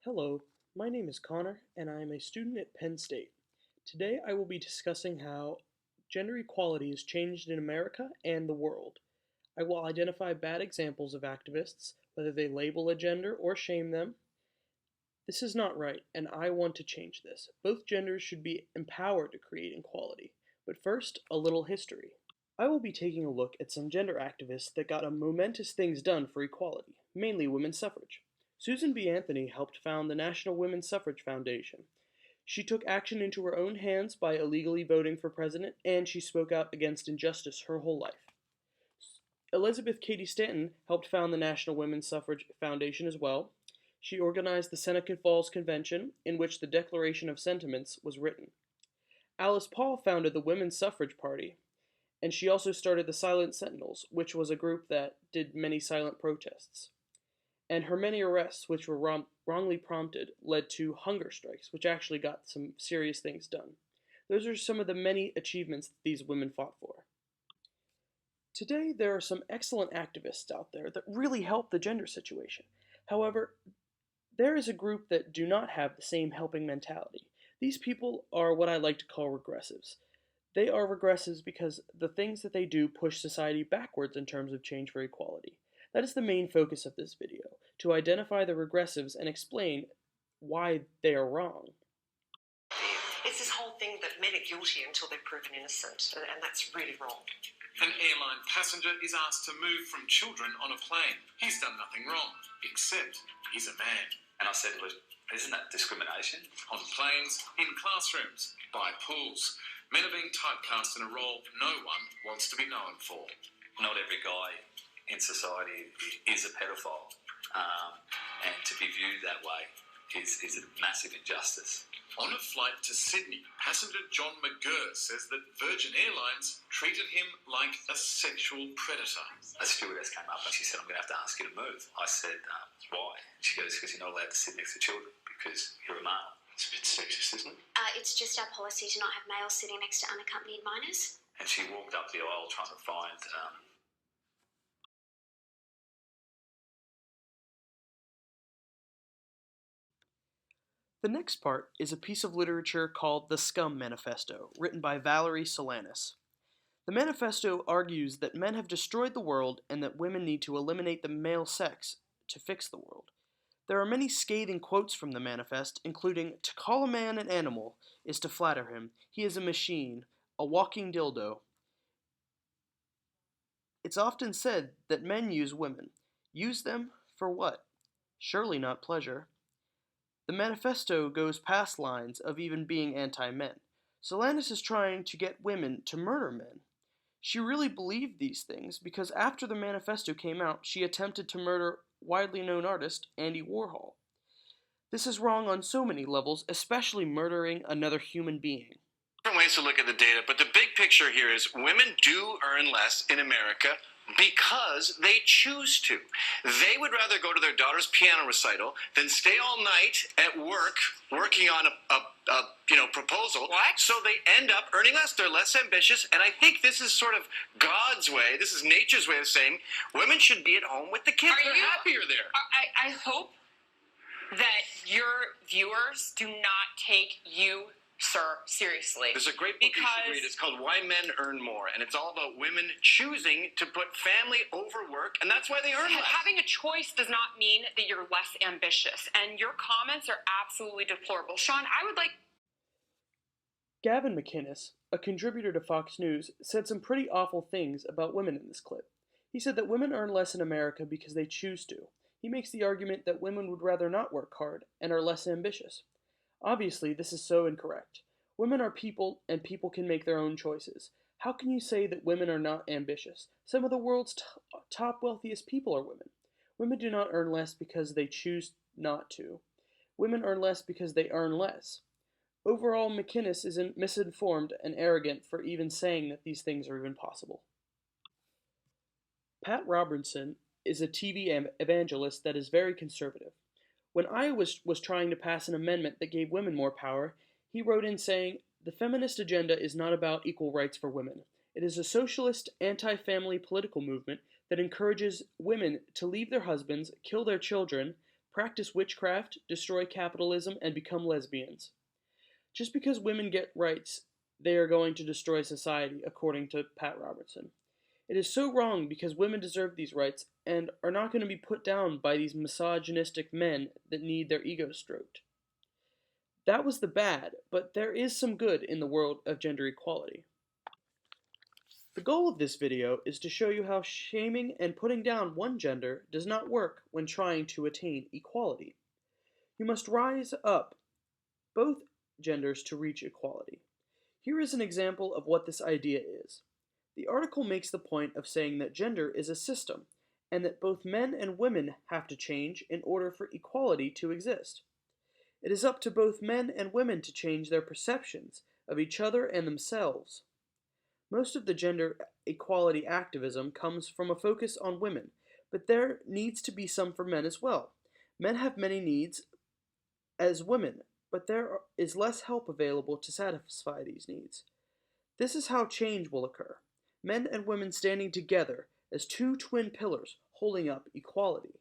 Hello, my name is Connor, and I am a student at Penn State. Today I will be discussing how gender equality has changed in America and the world. I will identify bad examples of activists, whether they label a gender or shame them. This is not right, and I want to change this. Both genders should be empowered to create equality. But first, a little history. I will be taking a look at some gender activists that got a momentous things done for equality, mainly women's suffrage. Susan B. Anthony helped found the National Women's Suffrage Foundation. She took action into her own hands by illegally voting for president, and she spoke out against injustice her whole life. Elizabeth Cady Stanton helped found the National Women's Suffrage Foundation as well. She organized the Seneca Falls Convention, in which the Declaration of Sentiments was written. Alice Paul founded the Women's Suffrage Party, and she also started the Silent Sentinels, which was a group that did many silent protests. And her many arrests, which were wrongly prompted, led to hunger strikes, which actually got some serious things done. Those are some of the many achievements that these women fought for. Today, there are some excellent activists out there that really help the gender situation. However, there is a group that do not have the same helping mentality. These people are what I like to call regressives. They are regressives because the things that they do push society backwards in terms of change for equality. That is the main focus of this video, to identify the regressives and explain why they are wrong. It's this whole thing that men are guilty until they're proven innocent, and that's really wrong. An airline passenger is asked to move from children on a plane. He's done nothing wrong, except he's a man. And I said, well, isn't that discrimination? On planes, in classrooms, by pools, men are being typecast in a role no one wants to be known for. Not every guy in society is a pedophile, and to be viewed that way is a massive injustice. On a flight to Sydney, passenger John McGurr says that Virgin Airlines treated him like a sexual predator. A stewardess came up and she said, I'm going to have to ask you to move. I said, why? She goes, because you're not allowed to sit next to children because you're a male. It's a bit sexist, isn't it? It's just our policy to not have males sitting next to unaccompanied minors. And she walked up the aisle trying to find The next part is a piece of literature called the Scum Manifesto, written by Valerie Solanas. The manifesto argues that men have destroyed the world and that women need to eliminate the male sex to fix the world. There are many scathing quotes from the manifest, including, "To call a man an animal is to flatter him. He is a machine, a walking dildo." It's often said that men use women. Use them for what? Surely not pleasure. The manifesto goes past lines of even being anti-men. Solanas is trying to get women to murder men. She really believed these things because after the manifesto came out, she attempted to murder widely known artist Andy Warhol. This is wrong on so many levels, especially murdering another human being. Different ways to look at the data, but the big picture here is women do earn less in America because they choose to. They would rather go to their daughter's piano recital than stay all night at work working on a proposal. What? So they end up earning less. They're less ambitious, and I think this is sort of God's way. This is nature's way of saying women should be at home with the kids. They're happier there. I hope that your viewers do not take you, sir, seriously. There's a great book you should read. It's called Why Men Earn More, and it's all about women choosing to put family over work, and that's why they earn less. Having a choice does not mean that you're less ambitious, and your comments are absolutely deplorable. Sean, I would like... Gavin McInnes, a contributor to Fox News, said some pretty awful things about women in this clip. He said that women earn less in America because they choose to. He makes the argument that women would rather not work hard and are less ambitious. Obviously, this is so incorrect. Women are people, and people can make their own choices. How can you say that women are not ambitious? Some of the world's top wealthiest people are women. Women do not earn less because they choose not to. Women earn less because they earn less. Overall, McInnes is misinformed and arrogant for even saying that these things are even possible. Pat Robertson is a TV evangelist that is very conservative. When Iowa was trying to pass an amendment that gave women more power, he wrote in saying, "The feminist agenda is not about equal rights for women. It is a socialist, anti-family political movement that encourages women to leave their husbands, kill their children, practice witchcraft, destroy capitalism, and become lesbians. Just because women get rights, they are going to destroy society, according to Pat Robertson. It is so wrong because women deserve these rights and are not going to be put down by these misogynistic men that need their egos stroked. That was the bad, but there is some good in the world of gender equality. The goal of this video is to show you how shaming and putting down one gender does not work when trying to attain equality. You must rise up both genders to reach equality. Here is an example of what this idea is. The article makes the point of saying that gender is a system, and that both men and women have to change in order for equality to exist. It is up to both men and women to change their perceptions of each other and themselves. Most of the gender equality activism comes from a focus on women, but there needs to be some for men as well. Men have many needs as women, but there is less help available to satisfy these needs. This is how change will occur. Men and women standing together as two twin pillars holding up equality.